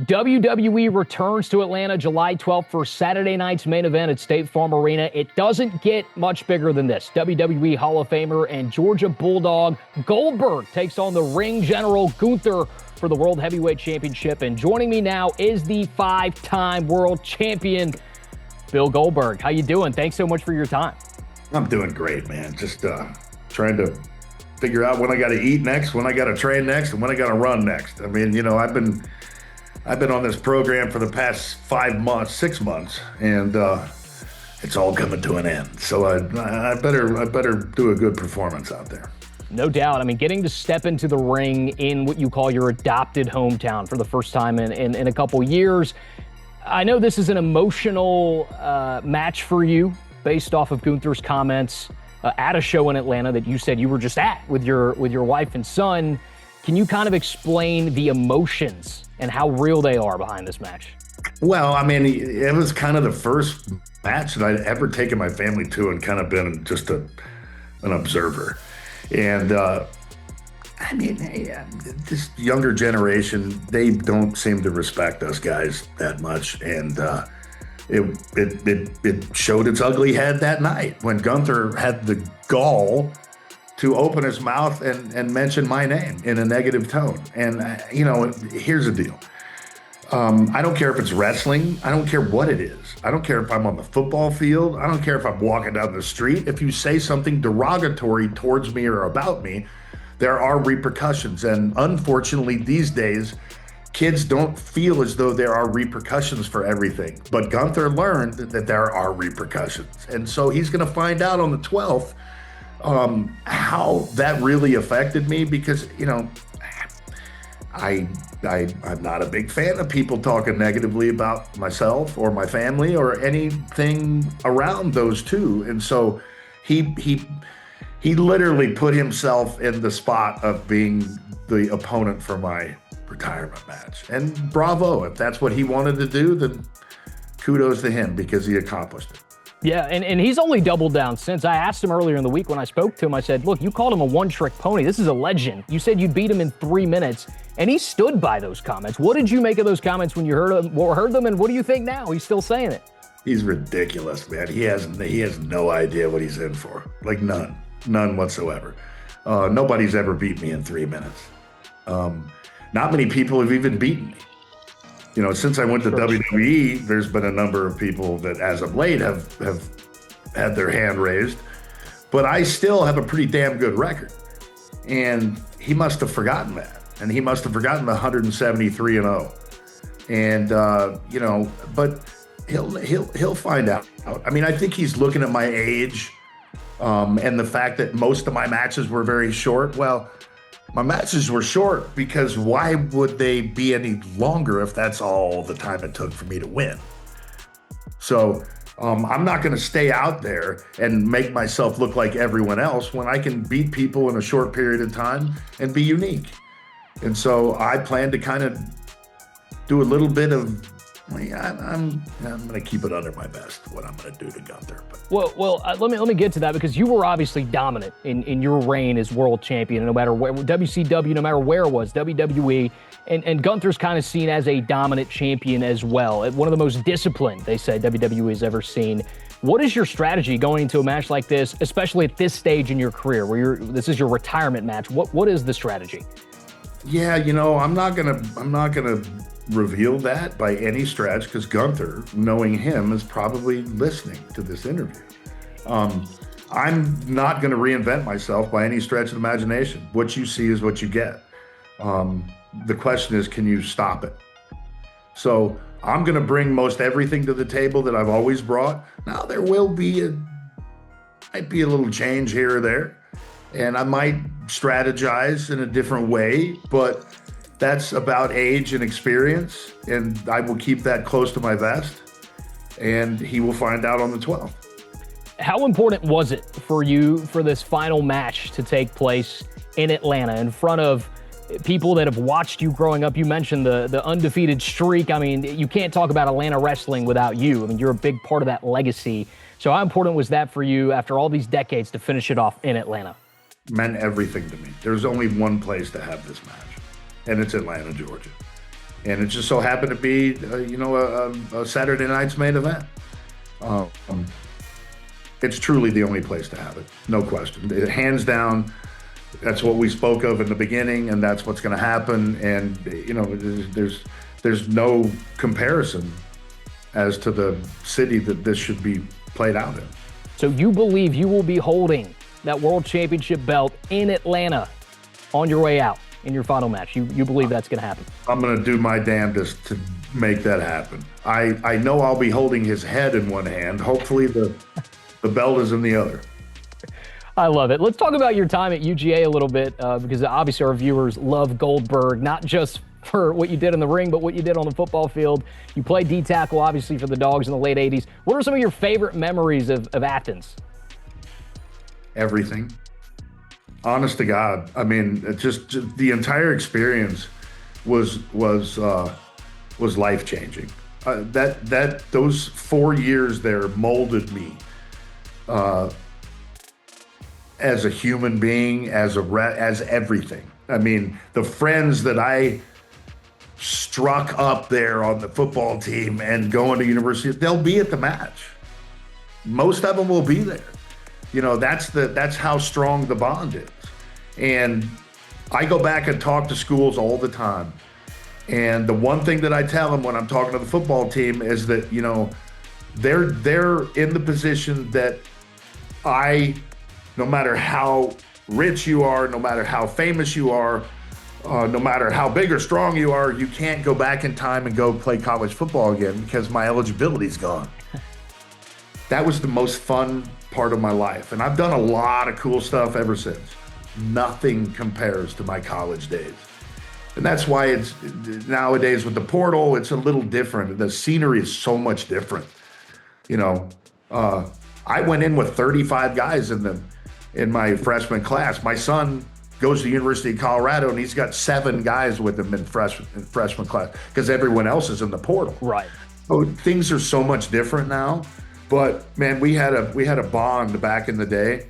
WWE returns to Atlanta July 12th for Saturday night's main event at State Farm Arena. It doesn't get much bigger than this. WWE Hall of Famer and Georgia Bulldog Goldberg takes on the ring general Gunther for the World Heavyweight Championship. And joining me now is the five-time world champion, Bill Goldberg. How you doing? Thanks so much for your time. I'm doing great, man. Just trying to figure out when I got to eat next, when I got to train next, and when I got to run next. I mean, you know, I've been on this program for the past 6 months, and it's all coming to an end. So I better do a good performance out there. No doubt. I mean, getting to step into the ring in what you call your adopted hometown for the first time in a couple years. I know this is an emotional match for you based off of Gunther's comments at a show in Atlanta that you said you were just at with your wife and son. Can you kind of explain the emotions and how real they are behind this match? Well, I mean, it was kind of the first match that I'd ever taken my family to and kind of been just an observer. And I mean, this younger generation, they don't seem to respect us guys that much. And it showed its ugly head that night when Gunther had the gall to open his mouth and mention my name in a negative tone. And, you know, here's the deal. I don't care if it's wrestling. I don't care what it is. I don't care if I'm on the football field. I don't care if I'm walking down the street. If you say something derogatory towards me or about me, there are repercussions. And unfortunately, these days, kids don't feel as though there are repercussions for everything. But Gunther learned that there are repercussions. And so he's going to find out on the 12th how that really affected me, because, you know, I'm not a big fan of people talking negatively about myself or my family or anything around those two. And so he literally put himself in the spot of being the opponent for my retirement match. And bravo, if that's what he wanted to do, then kudos to him, because he accomplished it. Yeah, and he's only doubled down since. I asked him earlier in the week when I spoke to him, I said, look, you called him a one-trick pony. This is a legend. You said you'd beat him in 3 minutes, and he stood by those comments. What did you make of those comments when you heard them, and what do you think now? He's still saying it. He's ridiculous, man. He has no idea what he's in for. Like, none whatsoever. Nobody's ever beat me in 3 minutes. Not many people have even beaten me. You know, since I went to WWE, there's been a number of people that, as of late, have had their hand raised. But I still have a pretty damn good record. And he must have forgotten that. And he must have forgotten the 173-0. And, you know, but he'll find out. I mean, I think he's looking at my age and the fact that most of my matches were very short. Well, my matches were short because why would they be any longer if that's all the time it took for me to win? So I'm not going to stay out there and make myself look like everyone else when I can beat people in a short period of time and be unique. And so I plan to kind of do a little bit of, I'm going to keep it under my vest, what I'm going to do to Gunther. But. Well, let me get to that, because you were obviously dominant in your reign as world champion, no matter where, WCW, no matter where it was, WWE, and Gunther's kind of seen as a dominant champion as well. One of the most disciplined, they said, WWE has ever seen. What is your strategy going into a match like this, especially at this stage in your career, where this is your retirement match? What is the strategy? Yeah, you know, I'm not gonna reveal that by any stretch, because Gunther, knowing him, is probably listening to this interview. I'm not going to reinvent myself by any stretch of the imagination. What you see is what you get. The question is, can you stop it? So I'm going to bring most everything to the table that I've always brought. Now, there might be a little change here or there, and I might strategize in a different way, but that's about age and experience, and I will keep that close to my vest, and he will find out on the 12th. How important was it for you for this final match to take place in Atlanta in front of people that have watched you growing up? You mentioned the undefeated streak. I mean, you can't talk about Atlanta wrestling without you. I mean, you're a big part of that legacy. So how important was that for you after all these decades to finish it off in Atlanta? Meant everything to me. There's only one place to have this match, and it's Atlanta, Georgia. And it just so happened to be, a Saturday night's main event. Um, it's truly the only place to have it, no question. Hands down, that's what we spoke of in the beginning, and that's what's going to happen. And there's no comparison as to the city that this should be played out in. So you believe you will be holding that World Championship belt in Atlanta on your way out in your final match? You believe that's going to happen? I'm going to do my damnedest to make that happen. I know I'll be holding his head in one hand. Hopefully the belt is in the other. I love it. Let's talk about your time at UGA a little bit, because obviously our viewers love Goldberg, not just for what you did in the ring, but what you did on the football field. You played D-tackle, obviously, for the Dogs in the late 80s. What are some of your favorite memories of Athens? Everything. Honest to God. I mean, just the entire experience was life-changing. Those 4 years there molded me as a human being, as everything. I mean, the friends that I struck up there on the football team and going to university, they'll be at the match. Most of them will be there. That's how strong the bond is. And I go back and talk to schools all the time. And the one thing that I tell them when I'm talking to the football team is that, they're in the position that no matter how rich you are, no matter how famous you are, no matter how big or strong you are, you can't go back in time and go play college football again because my eligibility's gone. That was the most fun part of my life. And I've done a lot of cool stuff ever since. Nothing compares to my college days. And that's why it's nowadays with the portal, it's a little different. The scenery is so much different. I went in with 35 guys in my freshman class. My son goes to the University of Colorado, and he's got 7 guys with him in freshman class because everyone else is in the portal. Right. So things are so much different now. But man, we had a bond back in the day.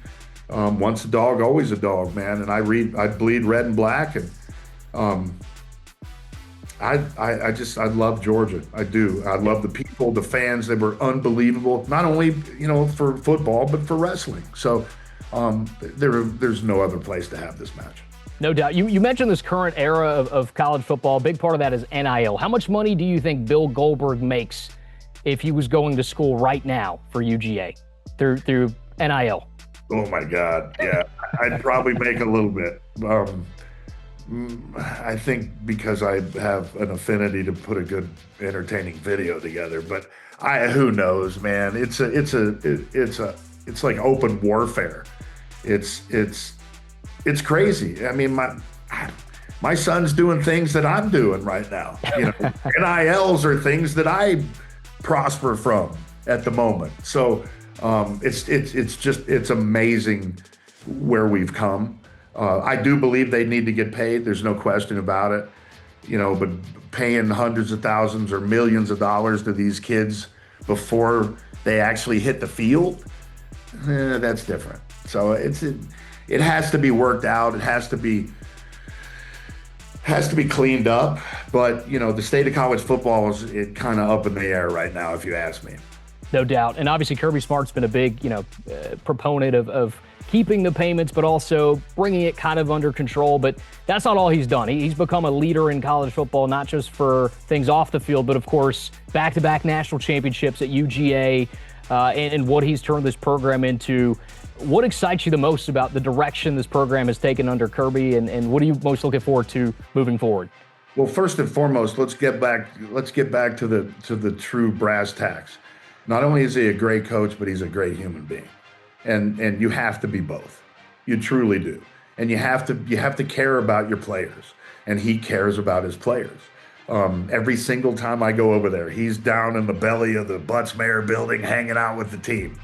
Once a dog, always a dog, man. And I bleed red and black, and I love Georgia. I do. I love the people, the fans. They were unbelievable. Not only for football, but for wrestling. So there's no other place to have this match. No doubt. You mentioned this current era of college football. A big part of that is NIL. How much money do you think Bill Goldberg makes if he was going to school right now for UGA through NIL? Oh my God, yeah. I'd probably make a little bit. I think because I have an affinity to put a good, entertaining video together. But who knows, man? It's like open warfare. It's crazy. I mean, my son's doing things that I'm doing right now. NILs are things that I prosper from at the moment. So it's amazing where we've come. I do believe they need to get paid. There's no question about it. But paying hundreds of thousands or millions of dollars to these kids before they actually hit the field, that's different. So it has to be worked out. It has to be cleaned up. But the state of college football is kind of up in the air right now, if you ask me. No doubt. And obviously Kirby Smart's been a big, proponent of keeping the payments, but also bringing it kind of under control. But that's not all he's done. He's become a leader in college football, not just for things off the field, but of course, back-to-back national championships at UGA, and what he's turned this program into. What excites you the most about the direction this program has taken under Kirby, and what are you most looking forward to moving forward? Well, first and foremost, let's get back to the true brass tacks. Not only is he a great coach, but he's a great human being. And you have to be both. You truly do. And you have to care about your players. And he cares about his players. Every single time I go over there, he's down in the belly of the Butts Mayer building hanging out with the team.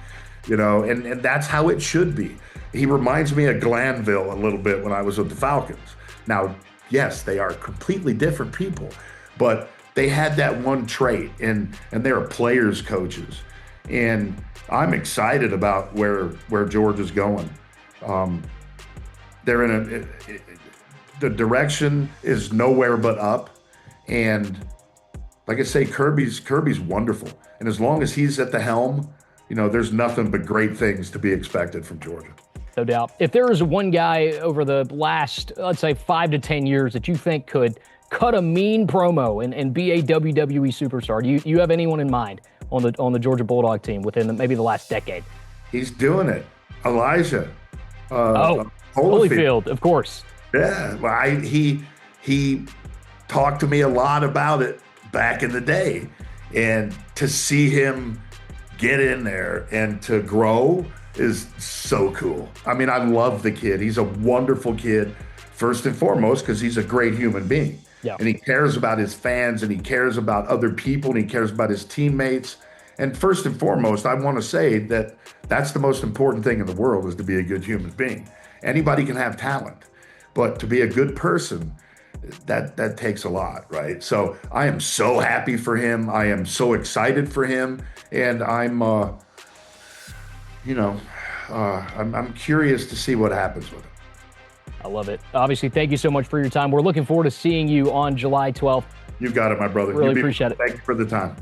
And that's how it should be. He reminds me of Glanville a little bit when I was with the Falcons. Now, yes, they are completely different people, but they had that one trait, and they're players coaches. And I'm excited about where Georgia's going. They're the direction is nowhere but up, And like I say, Kirby's wonderful. And as long as he's at the helm, there's nothing but great things to be expected from Georgia. No doubt. If there is one guy over the last, let's say, 5 to 10 years that you think could cut a mean promo and be a WWE superstar, do you have anyone in mind on the Georgia Bulldog team within maybe the last decade? He's doing it. Elijah. Holyfield, of course. Yeah, well, he talked to me a lot about it back in the day, and to see him get in there and to grow is so cool. I mean, I love the kid. He's a wonderful kid, first and foremost, because he's a great human being. Yeah. And he cares about his fans, and he cares about other people, and he cares about his teammates. And first and foremost, I want to say that that's the most important thing in the world, is to be a good human being. Anybody can have talent, but to be a good person, that takes a lot, right? So I am so happy for him. I am so excited for him, and I'm curious to see what happens with him. I love it. Obviously, thank you so much for your time. We're looking forward to seeing you on July 12th. You got it, my brother. Really appreciate it. Thank you for the time.